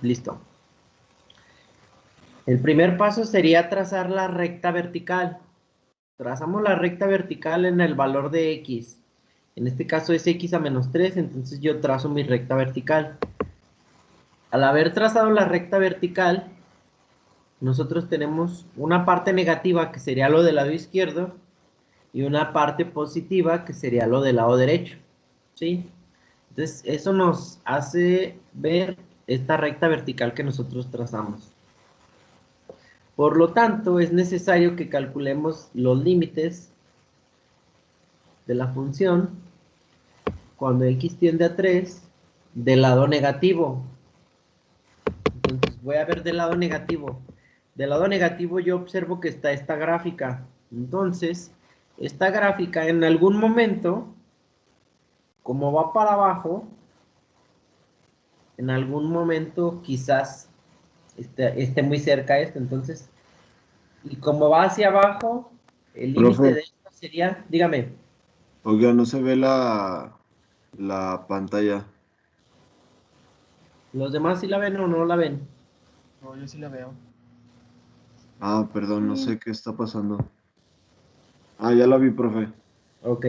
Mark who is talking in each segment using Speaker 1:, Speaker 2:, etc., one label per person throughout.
Speaker 1: Listo. El primer paso sería trazar la recta vertical. Trazamos la recta vertical en el valor de x. En este caso es x a menos 3, entonces yo trazo mi recta vertical. Al haber trazado la recta vertical, nosotros tenemos una parte negativa que sería lo del lado izquierdo y una parte positiva que sería lo del lado derecho. ¿Sí? Entonces eso nos hace ver esta recta vertical que nosotros trazamos. Por lo tanto, es necesario que calculemos los límites de la función cuando x tiende a 3 del lado negativo. Entonces voy a ver del lado negativo. Del lado negativo yo observo que está esta gráfica. Entonces, esta gráfica en algún momento, como va para abajo, en algún momento quizás esté muy cerca a esto. Entonces, y como va hacia abajo, el límite
Speaker 2: Profe,
Speaker 1: de esto sería, dígame.
Speaker 2: oiga, no se ve la pantalla.
Speaker 1: ¿Los demás sí la ven o no la ven?
Speaker 3: No, yo sí la veo.
Speaker 2: Ah, perdón, no sé qué está pasando. Ah, ya la vi, profe.
Speaker 1: Ok.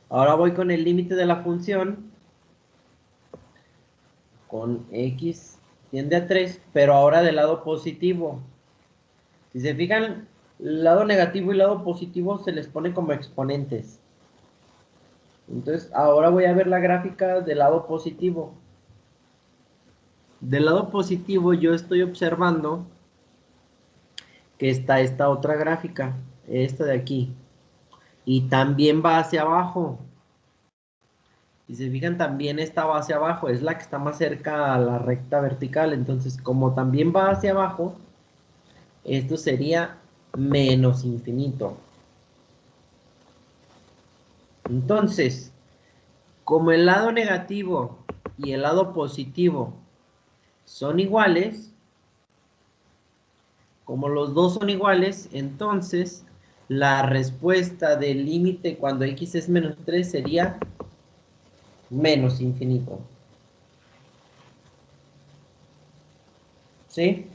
Speaker 1: Ahora voy con el límite de la función. Con x tiende a 3, pero ahora del lado positivo. Si se fijan, el lado negativo y el lado positivo se les pone como exponentes. Entonces, ahora voy a ver la gráfica del lado positivo. Del lado positivo yo estoy observando que está esta otra gráfica, esta de aquí. Y también va hacia abajo. Si se fijan, también esta va hacia abajo, es la que está más cerca a la recta vertical. Entonces, como también va hacia abajo, esto sería menos infinito. Entonces, como el lado negativo y el lado positivo son iguales, como los dos son iguales, entonces la respuesta del límite cuando x es menos 3 sería menos infinito. ¿Sí?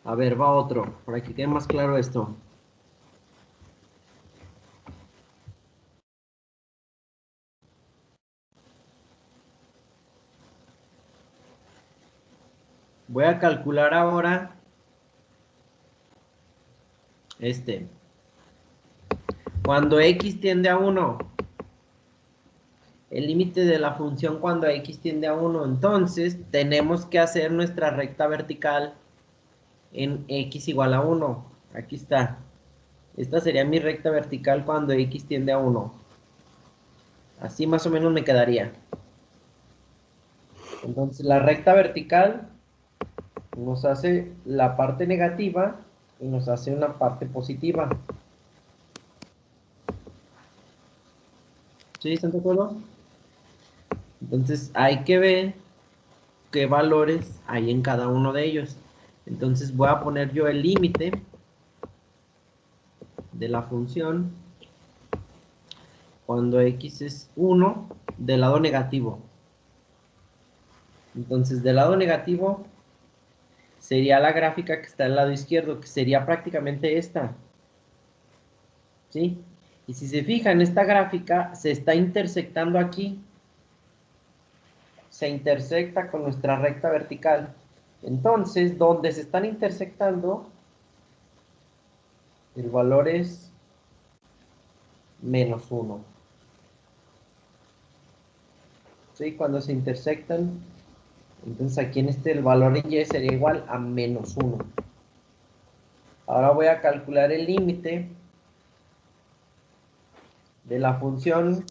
Speaker 1: A ver, va otro, para que quede más claro esto. Voy a calcular ahora cuando x tiende a 1, el límite de la función cuando x tiende a 1, entonces tenemos que hacer nuestra recta vertical en x igual a 1. Aquí está. Esta sería mi recta vertical cuando x tiende a 1. Así más o menos me quedaría. Entonces la recta vertical nos hace la parte negativa y nos hace una parte positiva. ¿Sí? ¿Están de acuerdo? Entonces hay que ver qué valores hay en cada uno de ellos. Entonces voy a poner yo el límite de la función cuando x es 1 del lado negativo. Entonces del lado negativo sería la gráfica que está al lado izquierdo, que sería prácticamente esta. ¿Sí? Y si se fijan, esta gráfica se está intersectando aquí. Se intersecta con nuestra recta vertical. Entonces, donde se están intersectando, el valor es menos 1. ¿Sí? Cuando se intersectan, entonces aquí en el valor en y sería igual a menos 1. Ahora voy a calcular el límite de la función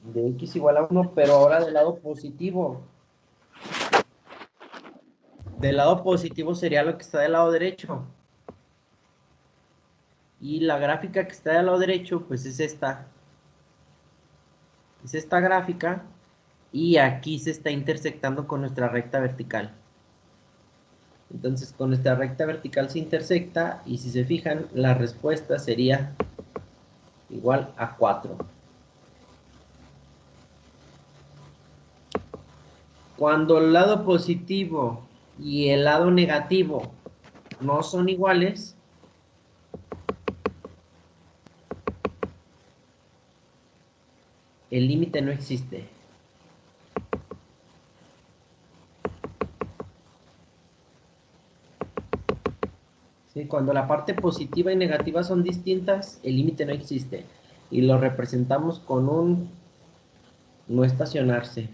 Speaker 1: de x igual a 1, pero ahora del lado positivo. Del lado positivo sería lo que está del lado derecho. Y la gráfica que está del lado derecho, pues es esta. Es esta gráfica. Y aquí se está intersectando con nuestra recta vertical. Entonces con nuestra recta vertical se intersecta y si se fijan, la respuesta sería igual a 4. Cuando el lado positivo y el lado negativo no son iguales, el límite no existe. ¿Sí? Cuando la parte positiva y negativa son distintas, el límite no existe. Y lo representamos con un no estacionarse,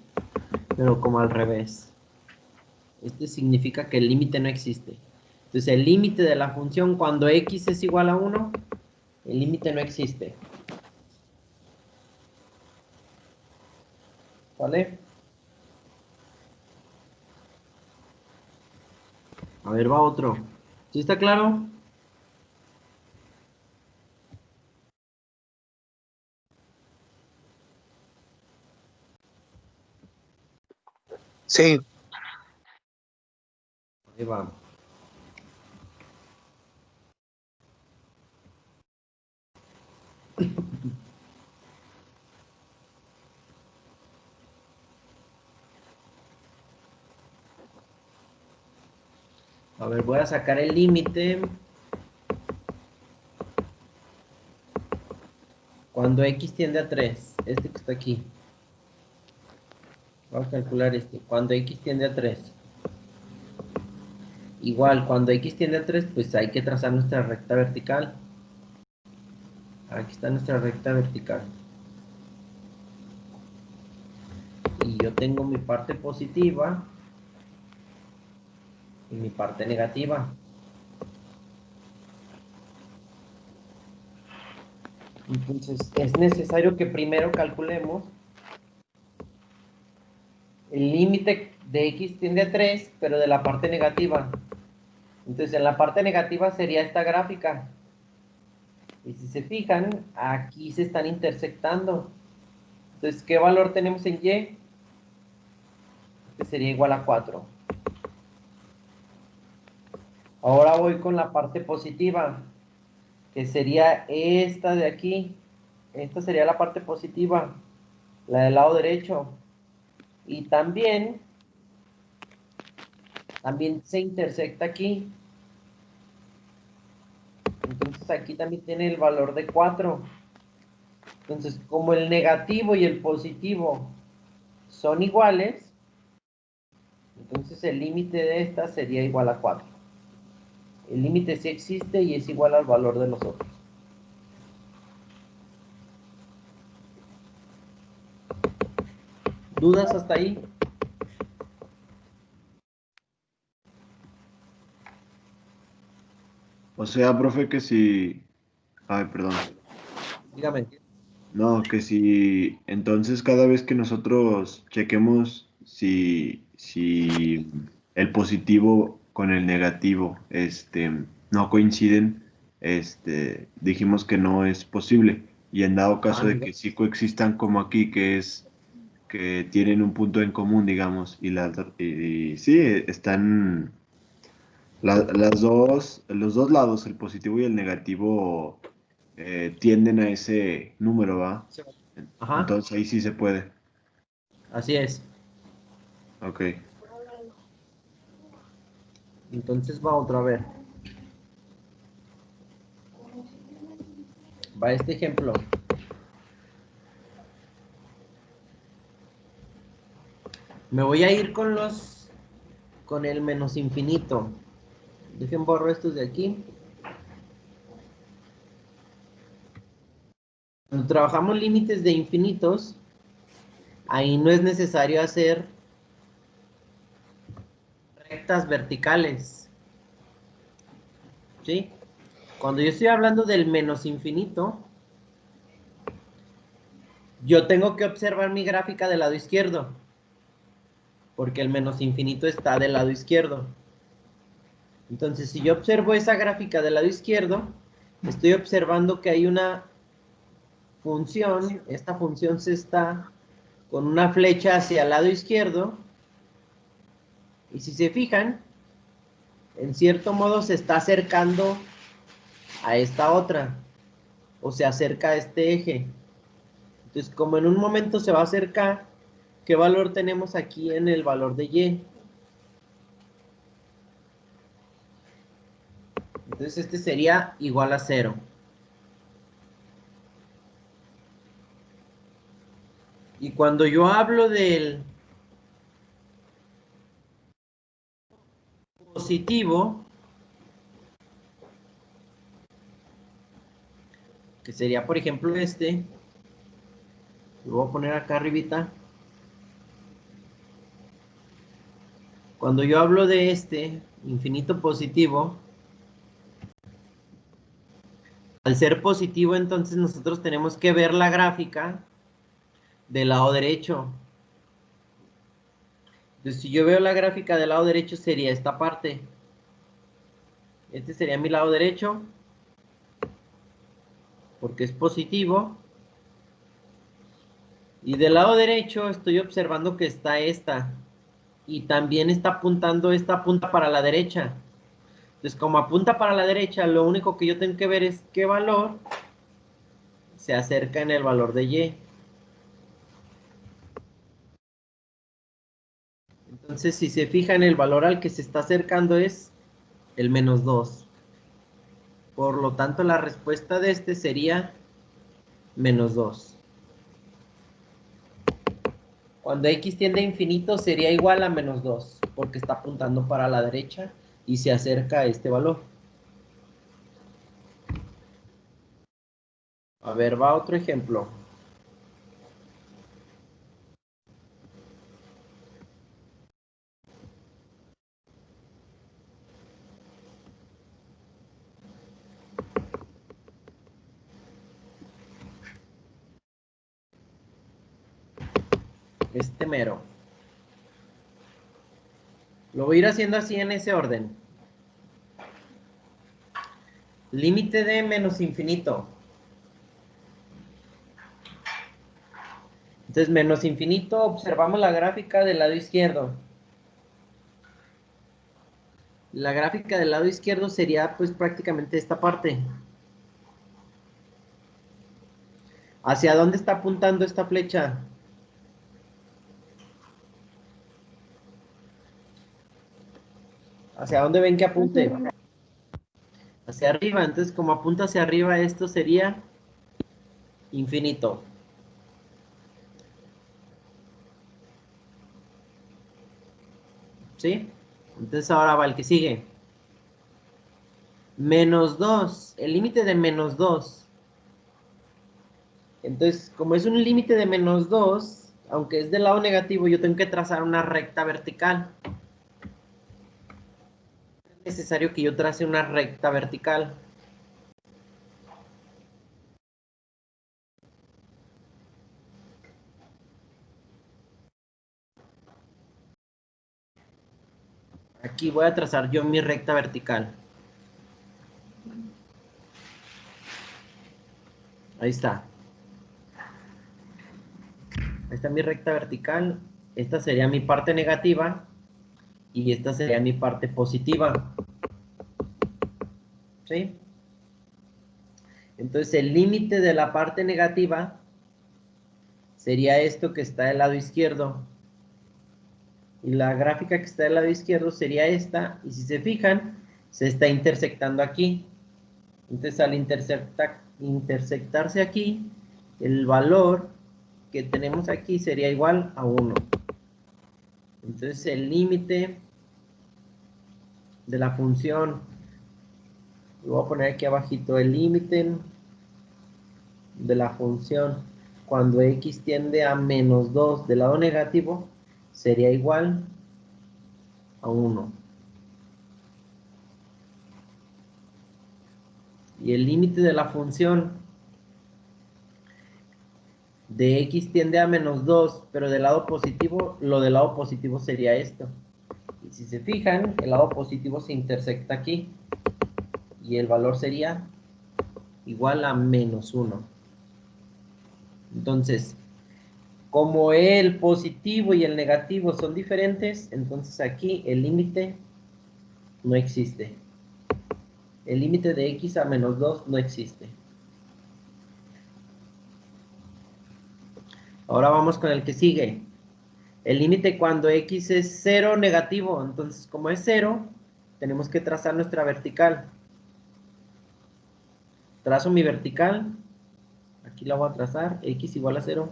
Speaker 1: pero como al revés. Este significa que el límite no existe. Entonces, el límite de la función cuando x es igual a 1, el límite no existe. ¿Vale? A ver, va otro. ¿Sí está claro?
Speaker 4: Sí,
Speaker 1: Ahí va. A ver, voy a sacar el límite cuando x tiende a 3. Este que está aquí. Vamos a calcular este. Cuando x tiende a 3. Igual, cuando x tiende a 3, pues hay que trazar nuestra recta vertical. Aquí está nuestra recta vertical. Y yo tengo mi parte positiva y mi parte negativa. Entonces, es necesario que primero calculemos el límite de x tiende a 3, pero de la parte negativa. Entonces, en la parte negativa sería esta gráfica. Y si se fijan, aquí se están intersectando. Entonces, ¿qué valor tenemos en y? Este sería igual a 4. Ahora voy con la parte positiva, que sería esta de aquí. Esta sería la parte positiva, la del lado derecho. Y también se intersecta aquí. Entonces aquí también tiene el valor de 4. Entonces, como el negativo y el positivo son iguales, entonces el límite de esta sería igual a 4. El límite sí existe y es igual al valor de los otros. ¿Dudas hasta ahí?
Speaker 2: O sea, profe, que si... Ay, perdón.
Speaker 1: Dígame.
Speaker 2: No, que si entonces cada vez que nosotros chequemos si el positivo con el negativo no coinciden, dijimos que no es posible. Y en dado caso de que sí coexistan como aquí, que es que tienen un punto en común, digamos, y sí, están los dos lados, el positivo y el negativo, tienden a ese número, ¿va?
Speaker 1: Ajá,
Speaker 2: Entonces ahí sí se puede.
Speaker 1: así es.
Speaker 2: Ok.
Speaker 1: Entonces va otra vez. Va este ejemplo. Me voy a ir con el menos infinito. Dejen borro estos de aquí. Cuando trabajamos límites de infinitos, ahí no es necesario hacer rectas verticales. ¿Sí? Cuando yo estoy hablando del menos infinito, yo tengo que observar mi gráfica del lado izquierdo, porque el menos infinito está del lado izquierdo. Entonces, si yo observo esa gráfica del lado izquierdo, estoy observando que hay una función, esta función se está con una flecha hacia el lado izquierdo, y si se fijan, en cierto modo se está acercando a esta otra. o se acerca a este eje. Entonces, como en un momento se va a acercar, ¿qué valor tenemos aquí en el valor de y? Entonces, este sería igual a 0. Y cuando yo hablo del positivo, que sería, por ejemplo, este, lo voy a poner acá arribita. Cuando yo hablo de este infinito positivo, al ser positivo, entonces nosotros tenemos que ver la gráfica del lado derecho. Entonces, si yo veo la gráfica del lado derecho, sería esta parte. Este sería mi lado derecho, porque es positivo. Y del lado derecho estoy observando que está esta. Y también está apuntando, esta apunta para la derecha. Entonces, como apunta para la derecha, lo único que yo tengo que ver es qué valor se acerca en el valor de y. Entonces, si se fijan, el valor al que se está acercando es el menos 2. Por lo tanto, la respuesta de este sería menos 2. Cuando x tiende a infinito sería igual a menos 2, porque está apuntando para la derecha y se acerca a este valor. A ver, va otro ejemplo. Este mero. Lo voy a ir haciendo así en ese orden. Límite de menos infinito. Entonces, menos infinito, observamos la gráfica del lado izquierdo. La gráfica del lado izquierdo sería pues prácticamente esta parte. ¿Hacia dónde está apuntando esta flecha? ¿Hacia dónde ven que apunte? Hacia arriba. Entonces, como apunta hacia arriba, esto sería infinito. ¿Sí? Entonces ahora va el que sigue. Menos 2. El límite de menos 2. Entonces, como es un límite de menos 2, aunque es del lado negativo, yo tengo que trazar una recta vertical. Es necesario que yo trace una recta vertical. Aquí voy a trazar yo mi recta vertical. Ahí está. Ahí está mi recta vertical. Esta sería mi parte negativa y esta sería mi parte positiva. ¿Sí? Entonces el límite de la parte negativa sería esto que está del lado izquierdo. Y la gráfica que está del lado izquierdo sería esta. Y si se fijan, se está intersectando aquí. Entonces al intersectarse aquí, el valor que tenemos aquí sería igual a 1. Entonces el límite de la función, lo voy a poner aquí abajito, el límite de la función cuando x tiende a menos 2 del lado negativo sería igual a 1. Y el límite de la función de x tiende a menos 2, pero del lado positivo, lo del lado positivo sería esto. Y si se fijan, el lado positivo se intersecta aquí. Y el valor sería igual a menos 1. Entonces, como el positivo y el negativo son diferentes, entonces aquí el límite no existe. El límite de x a menos 2 no existe. Ahora vamos con el que sigue. El límite cuando x es 0 negativo. Entonces, como es 0, tenemos que trazar nuestra vertical. Trazo mi vertical. Aquí la voy a trazar. X igual a 0.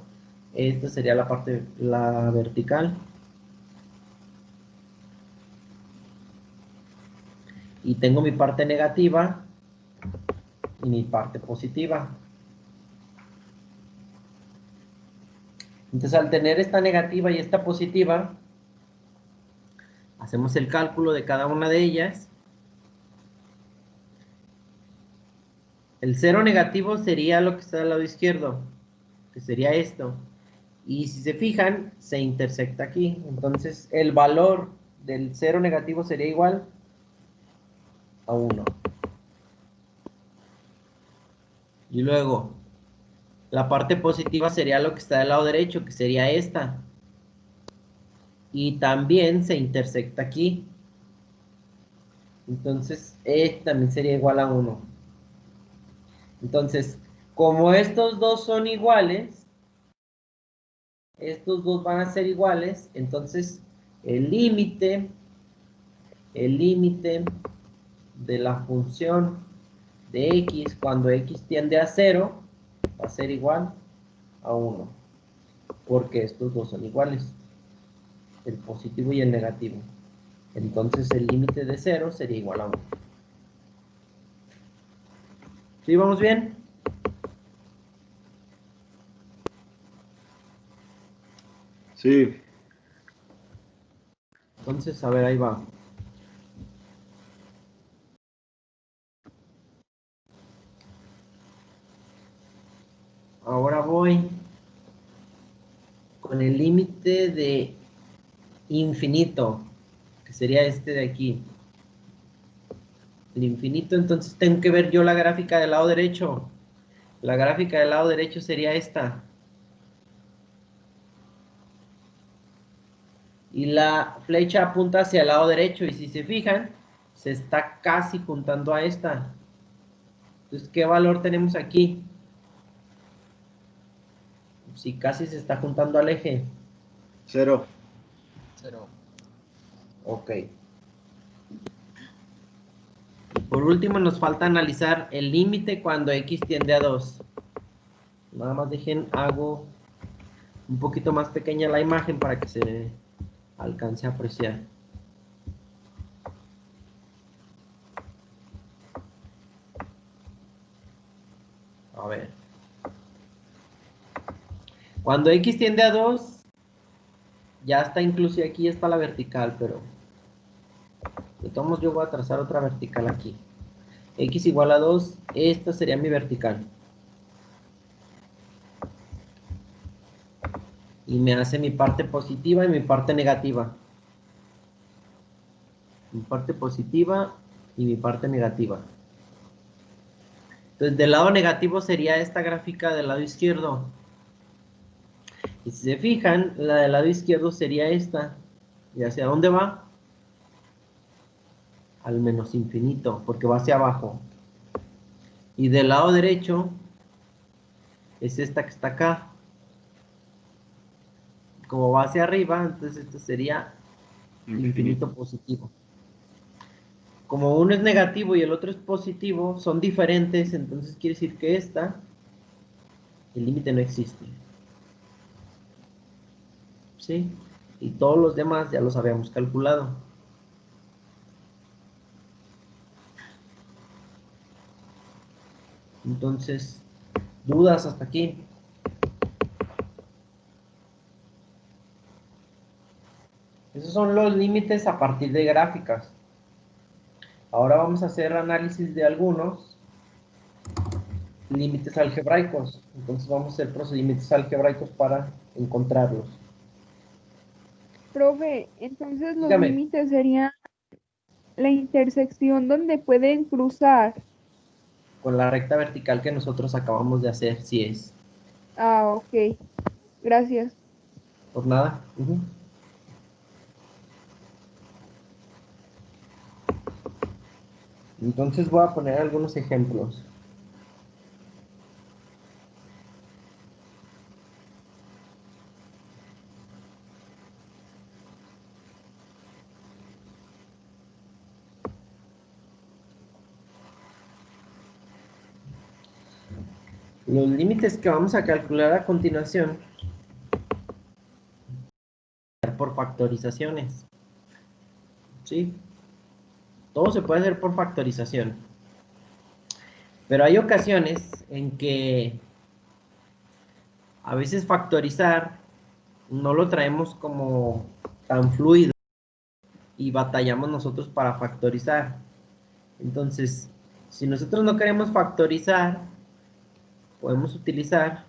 Speaker 1: Esta sería la parte, la vertical. Y tengo mi parte negativa y mi parte positiva. Entonces, al tener esta negativa y esta positiva, hacemos el cálculo de cada una de ellas. El 0 negativo sería lo que está al lado izquierdo, que sería esto. Y si se fijan, se intersecta aquí. Entonces, el valor del 0 negativo sería igual a 1. Y luego, la parte positiva sería lo que está del lado derecho, que sería esta. Y también se intersecta aquí. Entonces, también sería igual a 1. Entonces, como estos dos son iguales, estos dos van a ser iguales, entonces el límite de la función de x cuando x tiende a 0 va a ser igual a 1, porque estos dos son iguales, el positivo y el negativo. Entonces el límite de 0 sería igual a 1. ¿Sí vamos bien?
Speaker 2: Sí.
Speaker 1: Entonces, a ver, ahí va. Ahora voy con el límite de infinito, que sería este de aquí. El infinito, entonces tengo que ver yo la gráfica del lado derecho. La gráfica del lado derecho sería esta. Y la flecha apunta hacia el lado derecho. Y si se fijan, se está casi juntando a esta. Entonces, ¿qué valor tenemos aquí? Si casi se está juntando al eje.
Speaker 2: 0.
Speaker 3: 0.
Speaker 1: Ok. Y por último, nos falta analizar el límite cuando x tiende a 2. Nada más dejen, hago un poquito más pequeña la imagen para que se alcance a apreciar. A ver. Cuando x tiende a 2, ya está incluso aquí está la vertical, pero de todos modos yo voy a trazar otra vertical aquí. X igual a 2, esta sería mi vertical. Y me hace mi parte positiva y mi parte negativa. Mi parte positiva y mi parte negativa. Entonces, del lado negativo sería esta gráfica del lado izquierdo. Y si se fijan, la del lado izquierdo sería esta. ¿Y hacia dónde va? Al menos infinito, porque va hacia abajo. Y del lado derecho es esta que está acá. Como va hacia arriba, entonces esto sería infinito positivo. Como uno es negativo y el otro es positivo, son diferentes, entonces quiere decir que el límite no existe. ¿Sí? Y todos los demás ya los habíamos calculado. Entonces, ¿dudas hasta aquí? Esos son los límites a partir de gráficas. Ahora vamos a hacer análisis de algunos límites algebraicos. Entonces vamos a hacer procedimientos algebraicos para encontrarlos.
Speaker 4: Profe, entonces los
Speaker 1: Dígame.
Speaker 4: límites serían la intersección donde pueden cruzar.
Speaker 1: Con la recta vertical que nosotros acabamos de hacer, si es.
Speaker 4: Ah, ok. Gracias.
Speaker 1: Por nada. Entonces voy a poner algunos ejemplos. Los límites que vamos a calcular a continuación por factorizaciones. ¿Sí? Todo se puede hacer por factorización. Pero hay ocasiones en que a veces factorizar no lo traemos como tan fluido y batallamos nosotros para factorizar. Entonces, si nosotros no queremos factorizar, podemos utilizar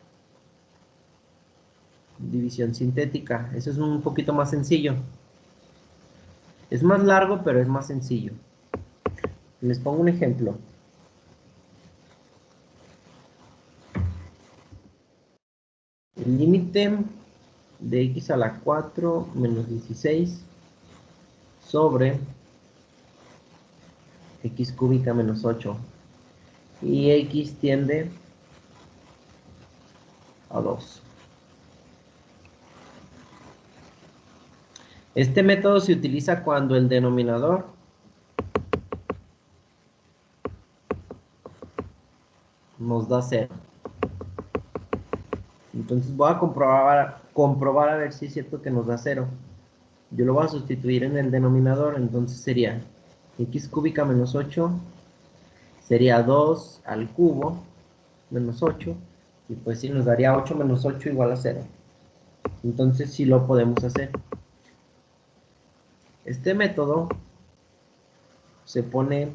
Speaker 1: división sintética. Eso es un poquito más sencillo. Es más largo, pero es más sencillo. Les pongo un ejemplo. El límite de x a la 4 menos 16 sobre x cúbica menos 8. Y x tiende a 2. Este método se utiliza cuando el denominador nos da 0. Entonces voy a comprobar a ver si es cierto que nos da 0. Yo lo voy a sustituir en el denominador, entonces sería x cúbica menos 8, sería 2 al cubo menos 8, y pues sí nos daría 8 menos 8 igual a 0. Entonces sí lo podemos hacer. Este método se pone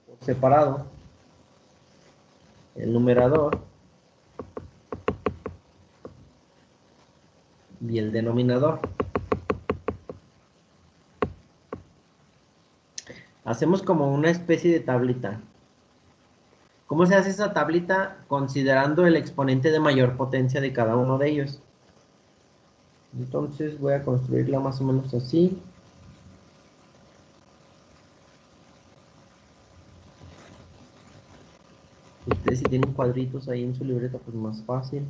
Speaker 1: por separado el numerador y el denominador. Hacemos como una especie de tablita. ¿Cómo se hace esa tablita? Considerando el exponente de mayor potencia de cada uno de ellos. Entonces voy a construirla más o menos así. Ustedes si tienen cuadritos ahí en su libreta, pues más fácil.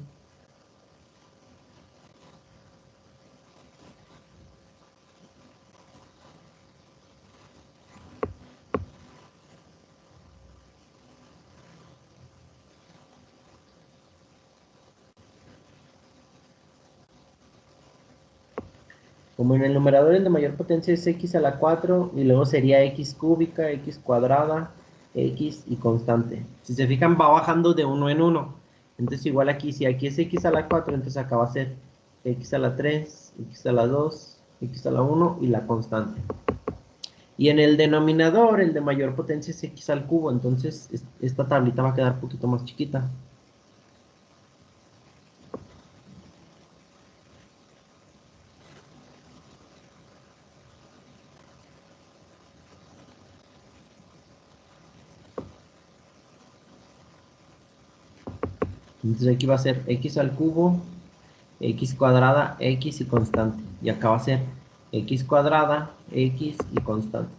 Speaker 1: Como en el numerador el de mayor potencia es x a la 4 y luego sería x cúbica, x cuadrada, x y constante. Si se fijan va bajando de uno en uno. Entonces igual aquí, si aquí es x a la 4, entonces acá va a ser x a la 3, x a la 2, x a la 1 y la constante. Y en el denominador el de mayor potencia es x al cubo, entonces esta tablita va a quedar un poquito más chiquita. Entonces aquí va a ser x al cubo, x cuadrada, x y constante. Y acá va a ser x cuadrada, x y constante.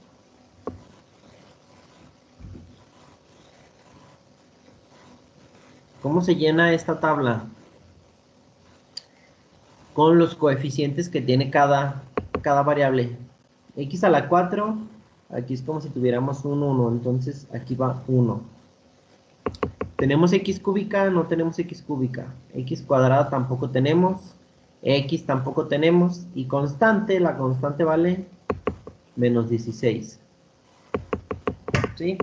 Speaker 1: ¿Cómo se llena esta tabla? Con los coeficientes que tiene cada variable. X a la 4, aquí es como si tuviéramos un 1, entonces aquí va 1. ¿Tenemos x cúbica? No tenemos x cúbica. X cuadrada tampoco tenemos. X tampoco tenemos. Y constante, la constante vale menos 16. ¿Sí?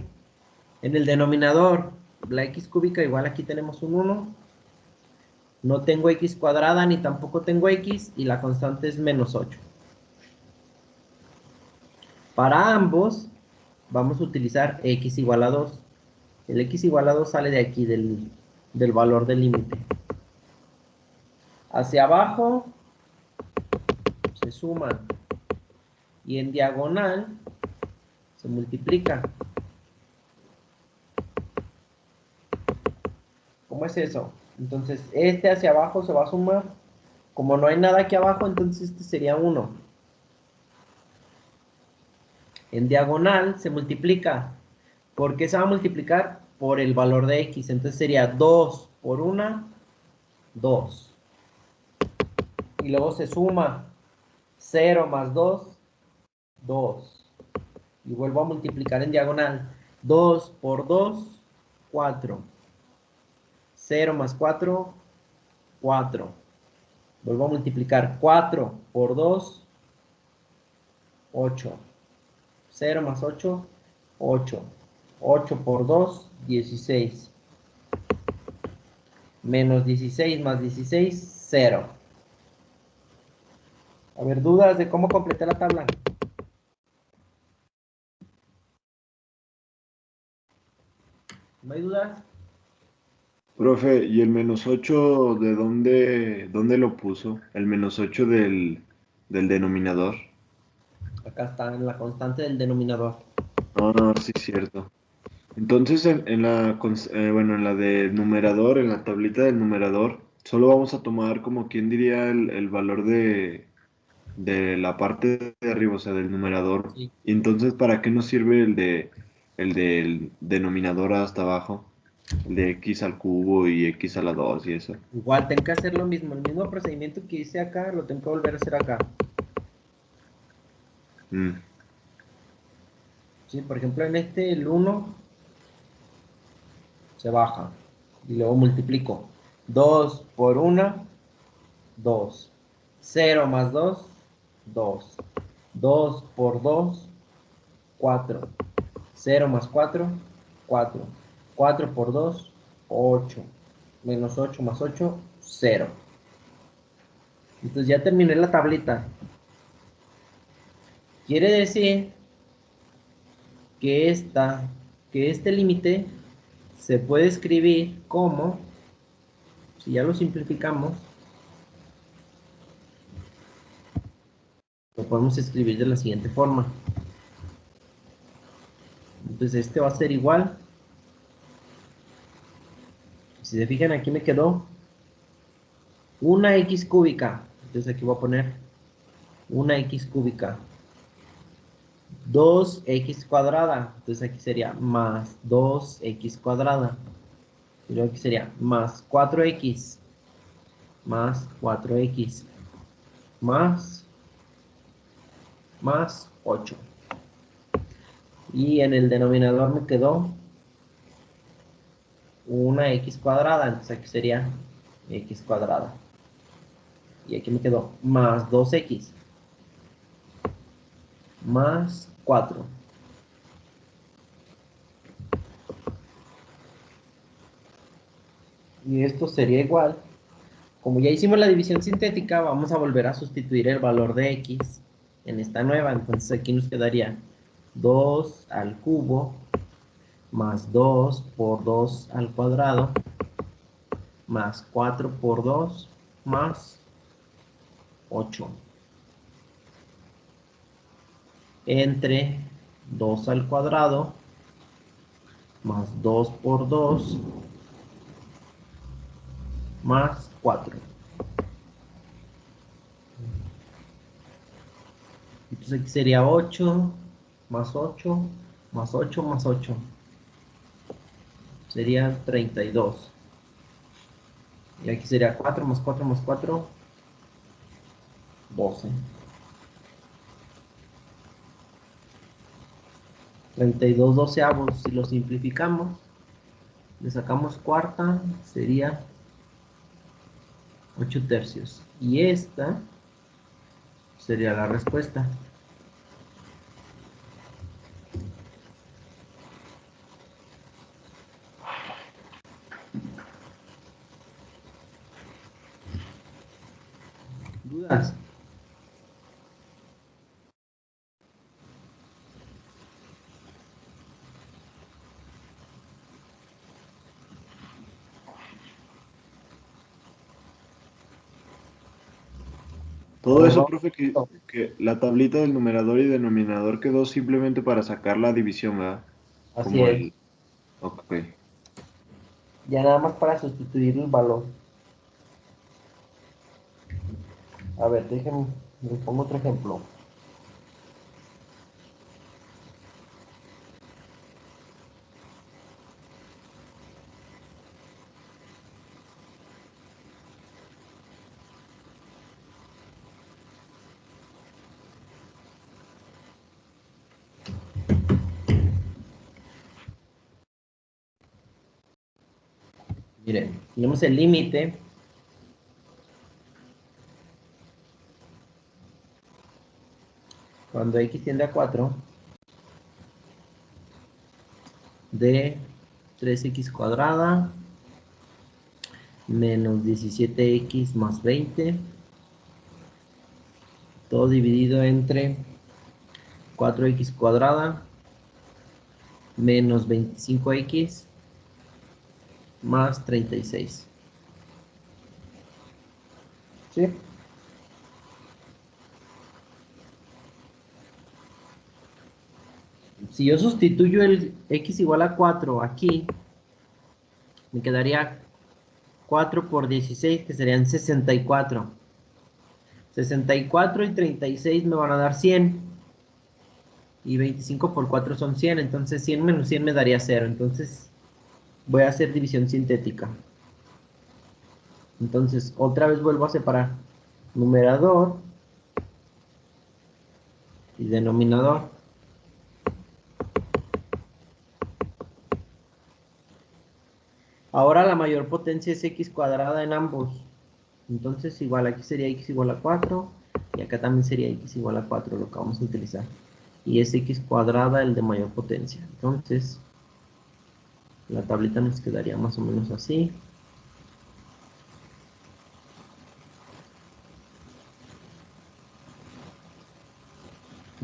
Speaker 1: En el denominador, la x cúbica igual aquí tenemos un 1. No tengo x cuadrada ni tampoco tengo x y la constante es menos 8. Para ambos vamos a utilizar x igual a 2. El x igual a 2 sale de aquí, del valor del límite. Hacia abajo se suman y en diagonal se multiplica. ¿Cómo es eso? Entonces este hacia abajo se va a sumar. Como no hay nada aquí abajo, entonces este sería 1. En diagonal se multiplica. ¿Por qué se va a multiplicar? Por el valor de x. Entonces sería 2 por 1, 2. Y luego se suma 0 más 2, 2. Y vuelvo a multiplicar en diagonal. 2 por 2, 4. 0 más 4, 4. Vuelvo a multiplicar. 4 por 2, 8. 0 más 8, 8. 8 por 2, 16. Menos 16 más 16, 0. A ver, ¿dudas de cómo completé la tabla? ¿No hay dudas?
Speaker 2: Profe, ¿y el -8 de dónde lo puso? El -8 del denominador.
Speaker 1: Acá está en la constante del denominador.
Speaker 2: Ah, sí, cierto. Entonces, bueno, en la del numerador, en la tablita del numerador, solo vamos a tomar como quien diría el valor de la parte de arriba, o sea, del numerador.
Speaker 1: Sí.
Speaker 2: Y entonces, ¿para qué nos sirve el del denominador hasta abajo? El de x al cubo y x a la 2 y eso.
Speaker 1: Igual tengo que hacer lo mismo. El mismo procedimiento que hice acá, lo tengo que volver a hacer acá.
Speaker 2: Mm.
Speaker 1: Sí, por ejemplo, en este, el 1 se baja. Y luego multiplico. 2 por 1, 2. 0 más 2, 2. 2 por 2, 4. 0 más 4, 4. 4 por 2, 8. Menos 8 más 8, 0. Entonces ya terminé la tablita. Quiere decir que este límite se puede escribir como, si ya lo simplificamos, lo podemos escribir de la siguiente forma. Entonces este va a ser igual. Si se fijan, aquí me quedó una x cúbica. Entonces aquí voy a poner una x cúbica. 2x cuadrada. Entonces aquí sería más 2x cuadrada. Y luego aquí sería más 4x. Más 4x. Más 8. Y en el denominador me quedó una x cuadrada. Entonces aquí sería x cuadrada. Y aquí me quedó más 2x. Más 4. Y esto sería igual. Como ya hicimos la división sintética, vamos a volver a sustituir el valor de x en esta nueva. Entonces aquí nos quedaría 2 al cubo más 2 por 2 al cuadrado más 4 por 2 más 8 entre 2 al cuadrado más 2 por 2 más 4. Entonces aquí sería 8 más 8 más 8 más 8. Sería 32. Y aquí sería 4 más 4 más 4, 12. 32 doceavos, si lo simplificamos, le sacamos cuarta, sería 8 tercios. Y esta sería la respuesta. ¿Dudas? A
Speaker 2: Todo
Speaker 1: ver,
Speaker 2: eso,
Speaker 1: vamos.
Speaker 2: profe, que la tablita del numerador y denominador quedó simplemente para sacar la división, ¿verdad?
Speaker 1: Así
Speaker 2: Como
Speaker 1: es.
Speaker 2: el... Ok.
Speaker 1: Ya nada más para sustituir el valor. A ver, déjenme, les pongo otro ejemplo. Miren, tenemos el límite cuando x tiende a 4 de 3x cuadrada menos 17x más 20, todo dividido entre 4x cuadrada menos 25x más 36. ¿Sí? Si yo sustituyo el x igual a 4 aquí, me quedaría 4 por 16, que serían 64. 64 y 36 me van a dar 100. Y 25 por 4 son 100. Entonces 100 menos 100 me daría 0. Entonces voy a hacer división sintética. Entonces otra vez vuelvo a separar numerador y denominador. Ahora la mayor potencia es x cuadrada en ambos. Entonces igual aquí sería x igual a 4 y acá también sería x igual a 4 lo que vamos a utilizar. Y es x cuadrada el de mayor potencia. Entonces la tablita nos quedaría más o menos así.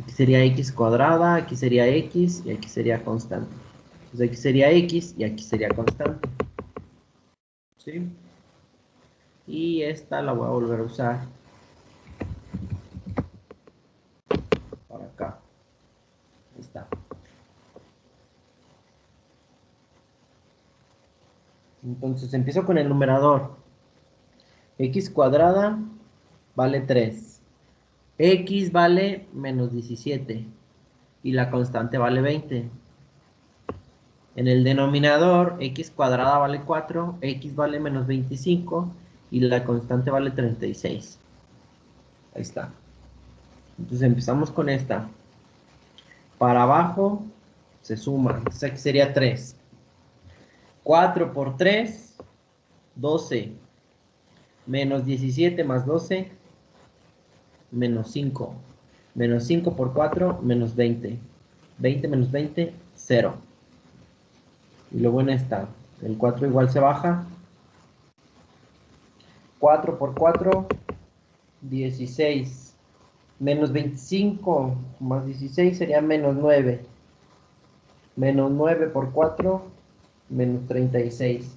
Speaker 1: Aquí sería x cuadrada, aquí sería x y aquí sería constante. Entonces aquí sería x y aquí sería constante. ¿Sí? Y esta la voy a volver a usar para acá. Ahí está. Entonces empiezo con el numerador. X cuadrada vale 3. X vale menos 17. Y la constante vale 20. En el denominador, x cuadrada vale 4, x vale menos 25 y la constante vale 36. Ahí está. Entonces empezamos con esta. Para abajo se suma. Entonces aquí sería 3. 4 por 3, 12. Menos 17 más 12, menos 5. Menos 5 por 4, menos 20. 20 menos 20, 0. Y luego en esta, el 4 igual se baja. 4 por 4, 16. Menos 25 más 16 sería menos 9. Menos 9 por 4, menos 36.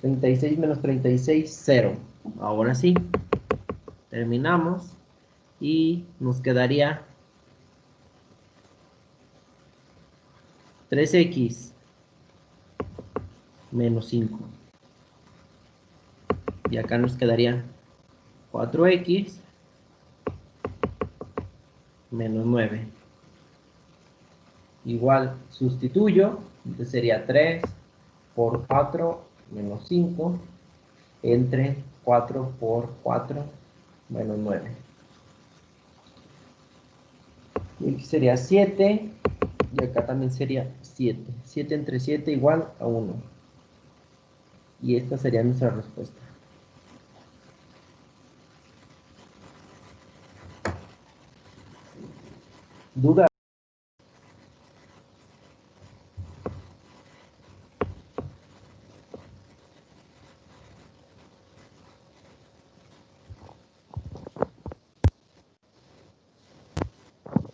Speaker 1: 36 menos 36, 0. Ahora sí, terminamos. Y nos quedaría 3x menos 5. Y acá nos quedaría 4x menos 9. Igual sustituyo, entonces sería 3 por 4 menos 5 entre 4 por 4 menos 9. Y aquí sería 7 y acá también sería 7. 7 entre 7 igual a 1. Y esta sería nuestra respuesta. ¿Duda?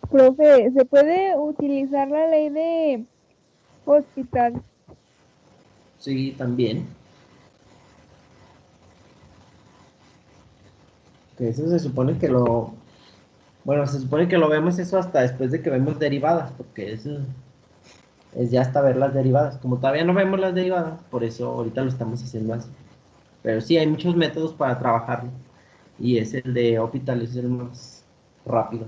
Speaker 4: Profe, ¿se puede utilizar la ley de hospital?
Speaker 1: Sí, también. Que eso se supone que lo... Bueno, se supone que lo vemos eso hasta después de que vemos derivadas, porque eso es ya hasta ver las derivadas. Como todavía no vemos las derivadas, por eso ahorita lo estamos haciendo así. Pero sí, hay muchos métodos para trabajarlo. Y es el de Hospital, es el más rápido.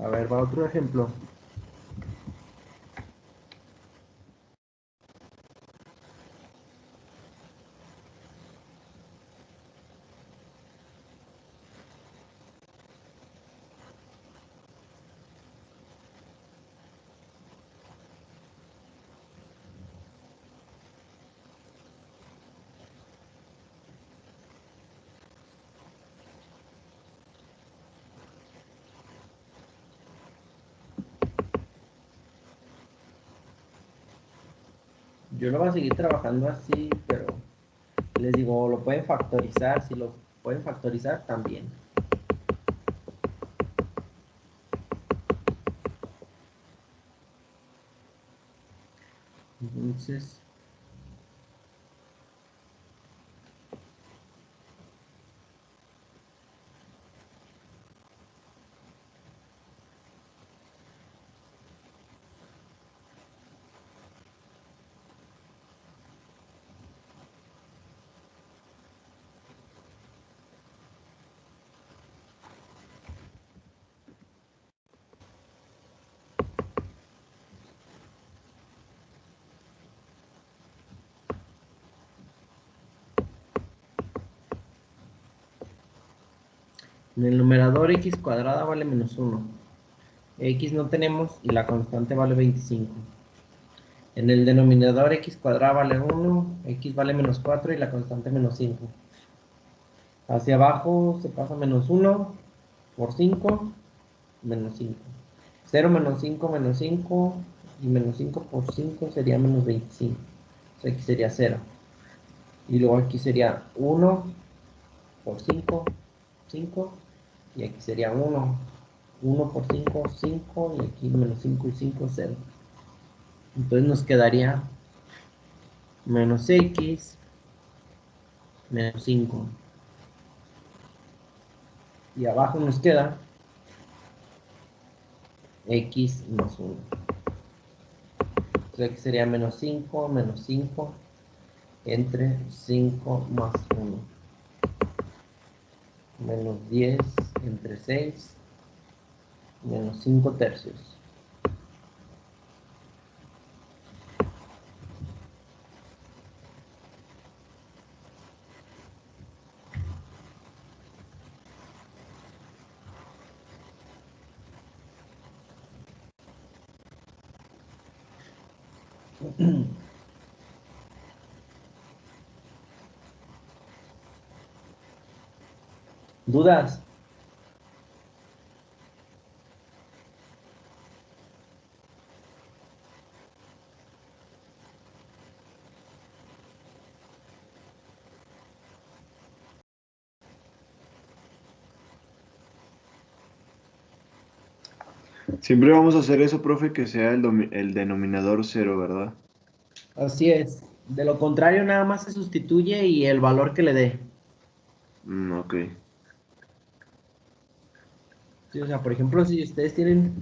Speaker 1: A ver, va otro ejemplo. Yo lo voy a seguir trabajando así, pero les digo, lo pueden factorizar. Si lo pueden factorizar, también. Entonces, en el numerador x cuadrada vale menos 1. X no tenemos y la constante vale 25. En el denominador x cuadrada vale 1, x vale menos 4 y la constante menos 5. Hacia abajo se pasa menos 1 por 5, menos 5. 0 menos 5 y menos 5 por 5 sería menos 25. O sea, aquí sería 0. Y luego aquí sería 1 por 5, 5. Y aquí sería 1. 1 por 5, 5. Y aquí menos 5 y 5, 0. Entonces nos quedaría menos x menos 5. Y abajo nos queda x más 1. Entonces aquí sería menos 5 entre 5 más 1. Menos 10 entre 6 menos 5 tercios. ¿Dudas?
Speaker 2: Siempre vamos a hacer eso, profe, que sea el denominador cero, ¿verdad?
Speaker 1: Así es. De lo contrario, nada más se sustituye y el valor que le dé.
Speaker 2: Ok.
Speaker 1: Sí, o sea, por ejemplo, si ustedes tienen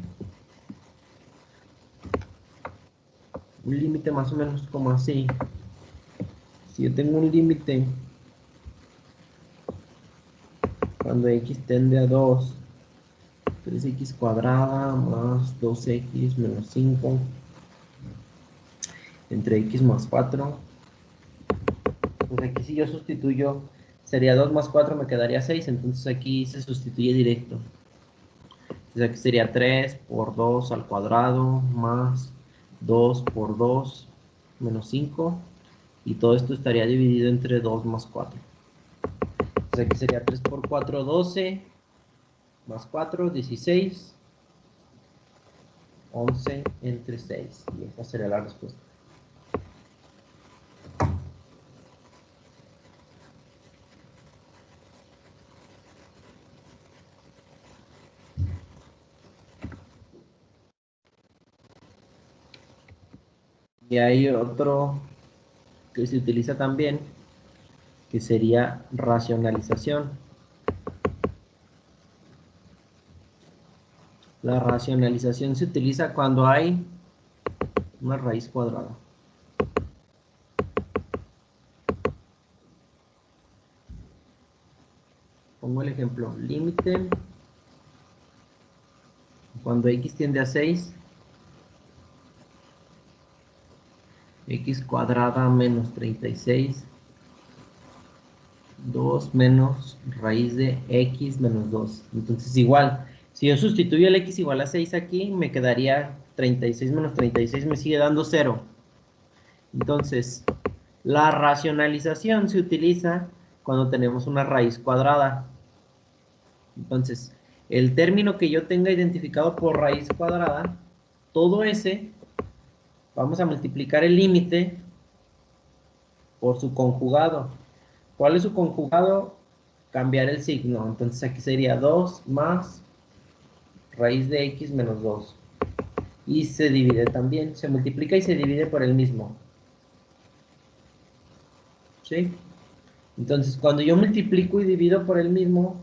Speaker 1: un límite más o menos como así. Si yo tengo un límite cuando x tiende a 2, 3x cuadrada más 2x menos 5 entre x más 4. Pues aquí si yo sustituyo, sería 2 más 4 me quedaría 6, entonces aquí se sustituye directo. Entonces aquí sería 3 por 2 al cuadrado más 2 por 2 menos 5. Y todo esto estaría dividido entre 2 más 4. Entonces aquí sería 3 por 4, 12, más 4, 16, 11 entre 6. Y esa sería la respuesta. Y hay otro que se utiliza también, que sería racionalización. La racionalización se utiliza cuando hay una raíz cuadrada. Pongo el ejemplo, límite cuando x tiende a 6, x cuadrada menos 36, 2 menos raíz de x menos 2. Entonces igual, si yo sustituyo el x igual a 6 aquí, me quedaría 36 menos 36, me sigue dando 0. Entonces, la racionalización se utiliza cuando tenemos una raíz cuadrada. Entonces, el término que yo tenga identificado por raíz cuadrada, todo ese, vamos a multiplicar el límite por su conjugado. ¿Cuál es su conjugado? Cambiar el signo. Entonces aquí sería 2 más raíz de x menos 2. Y se divide también, se multiplica y se divide por el mismo. ¿Sí? Entonces cuando yo multiplico y divido por el mismo,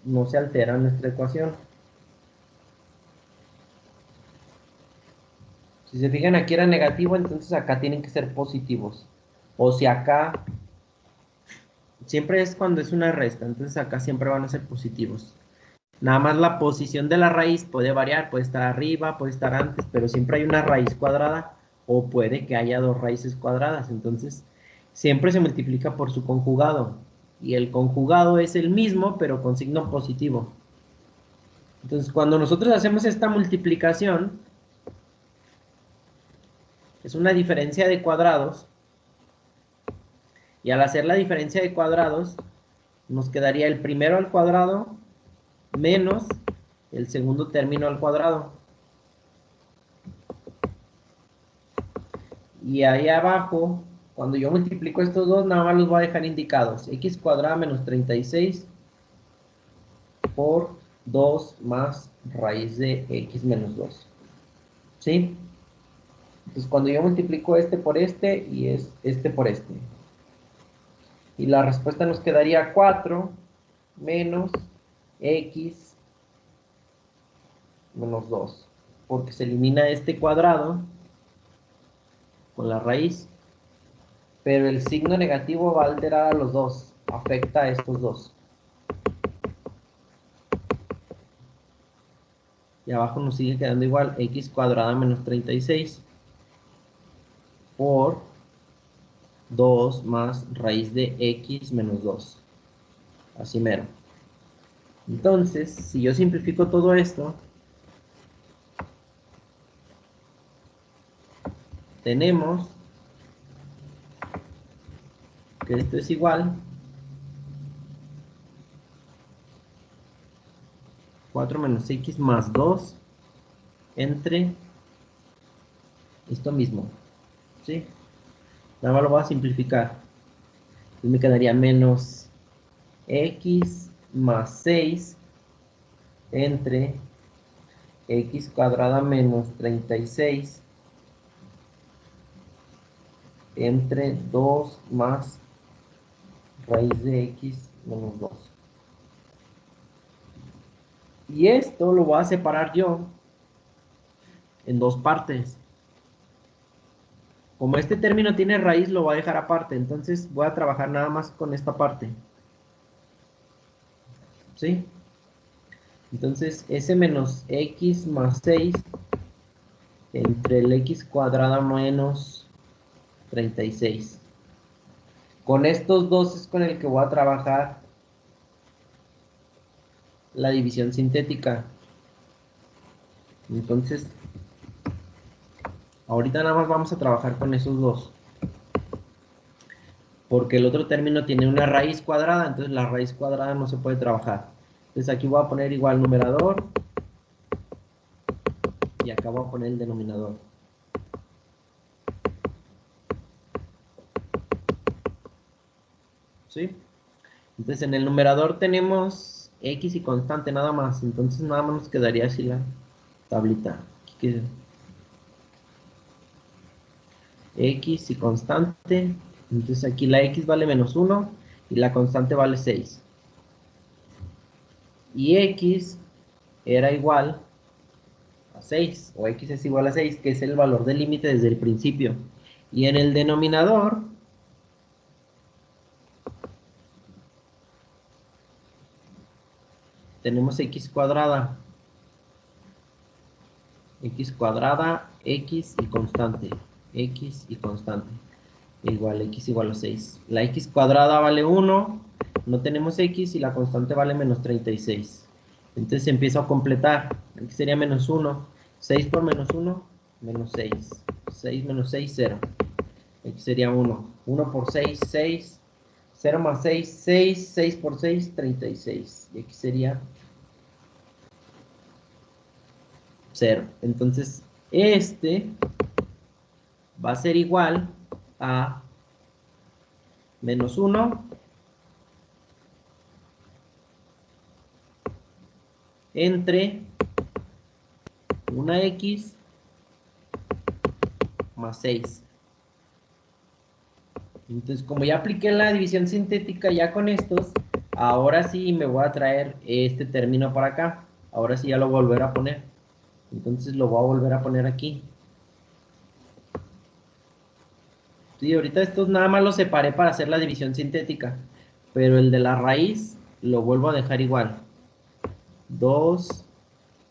Speaker 1: no se altera nuestra ecuación. Si se fijan, aquí era negativo, entonces acá tienen que ser positivos. O si acá, siempre es cuando es una resta, entonces acá siempre van a ser positivos. Nada más la posición de la raíz puede variar, puede estar arriba, puede estar antes, pero siempre hay una raíz cuadrada o puede que haya dos raíces cuadradas. Entonces, siempre se multiplica por su conjugado. Y el conjugado es el mismo, pero con signo positivo. Entonces, cuando nosotros hacemos esta multiplicación, es una diferencia de cuadrados. Y al hacer la diferencia de cuadrados, nos quedaría el primero al cuadrado menos el segundo término al cuadrado. Y ahí abajo, cuando yo multiplico estos dos, nada más los voy a dejar indicados. X cuadrada menos 36 por 2 más raíz de x menos 2. ¿Sí? Entonces cuando yo multiplico este por este y este por este. Y la respuesta nos quedaría 4 menos x menos 2. Porque se elimina este cuadrado con la raíz. Pero el signo negativo va a alterar a los dos. Afecta a estos dos. Y abajo nos sigue quedando igual x cuadrada menos 36 por 2 más raíz de x menos 2. Así mero. Entonces, si yo simplifico todo esto, tenemos que esto es igual 4 menos x más 2 entre esto mismo. ¿Sí? Nada más lo voy a simplificar. Entonces me quedaría menos x más 6 entre x cuadrada menos 36 entre 2 más raíz de x menos 2. Y esto lo voy a separar yo en dos partes. Como este término tiene raíz, lo voy a dejar aparte. Entonces voy a trabajar nada más con esta parte. ¿Sí? Entonces, s menos x más 6 entre el x cuadrada menos 36. Con estos dos es con el que voy a trabajar la división sintética. Entonces, ahorita nada más vamos a trabajar con esos dos. Porque el otro término tiene una raíz cuadrada, entonces la raíz cuadrada no se puede trabajar. Entonces aquí voy a poner igual numerador y acá voy a poner el denominador. ¿Sí? Entonces en el numerador tenemos x y constante nada más, entonces nada más nos quedaría así la tablita. Aquí queda x y constante, entonces aquí la x vale menos 1 y la constante vale 6. Y x era igual a 6, o x es igual a 6, que es el valor del límite desde el principio. Y en el denominador tenemos x cuadrada X cuadrada, X y constante. X y constante. Igual, X igual a 6. La X cuadrada vale 1. No tenemos X y la constante vale menos 36. Entonces empiezo a completar. Aquí sería menos 1. 6 por menos 1, menos 6. 6 menos 6, 0. Aquí sería 1. 1 por 6, 6. 0 más 6, 6. 6 por 6, 36. Y aquí sería 0. Entonces, este va a ser igual a menos 1 entre una X más 6. Entonces, como ya apliqué la división sintética ya con estos, ahora sí me voy a traer este término para acá. Ahora sí ya lo voy a volver a poner. Entonces lo voy a volver a poner aquí. Sí, ahorita estos nada más los separé para hacer la división sintética. Pero el de la raíz lo vuelvo a dejar igual. 2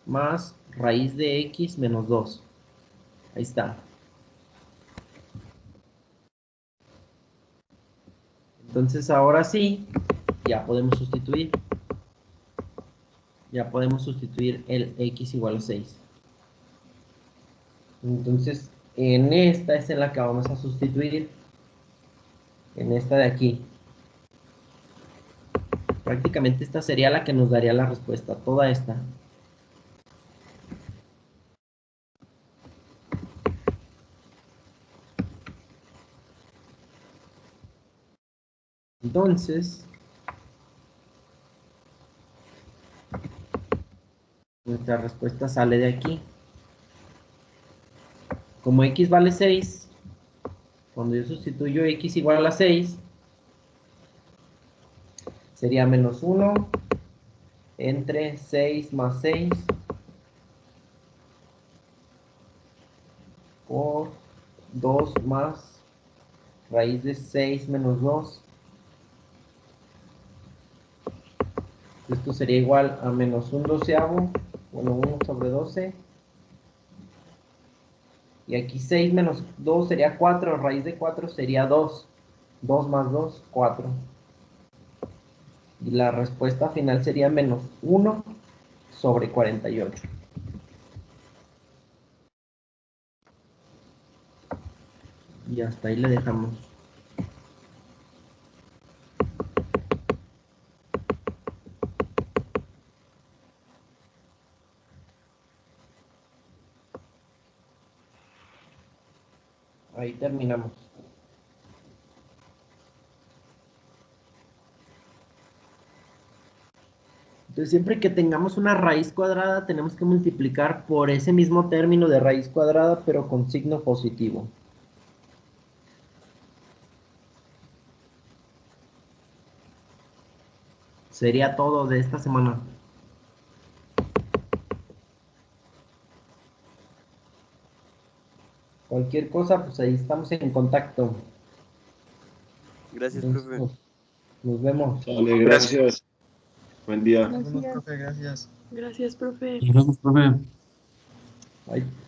Speaker 1: más raíz de X menos 2. Ahí está. Entonces ahora sí, ya podemos sustituir. Ya podemos sustituir el X igual a 6. Entonces, en esta es en la que vamos a sustituir. En esta de aquí. Prácticamente esta sería la que nos daría la respuesta. Toda esta. Entonces, nuestra respuesta sale de aquí. Como X vale 6, cuando yo sustituyo X igual a 6, sería menos 1 entre 6 más 6 por 2 más raíz de 6 menos 2. Esto sería igual a menos 1/12, bueno, 1 sobre 12. Y aquí 6 menos 2 sería 4, raíz de 4 sería 2. 2 más 2, 4. Y la respuesta final sería menos 1 sobre 48. Y hasta ahí le dejamos. Ahí terminamos. Entonces, siempre que tengamos una raíz cuadrada, tenemos que multiplicar por ese mismo término de raíz cuadrada, pero con signo positivo. Sería todo de esta semana. Cualquier cosa, pues ahí estamos en contacto.
Speaker 5: Gracias,
Speaker 1: Entonces,
Speaker 5: profe.
Speaker 1: nos vemos.
Speaker 2: Sale, gracias. Buen día.
Speaker 3: Nos vemos,
Speaker 4: Gracias.
Speaker 3: profe, gracias.
Speaker 4: Gracias, profe.
Speaker 6: Gracias, profe.
Speaker 1: Bye.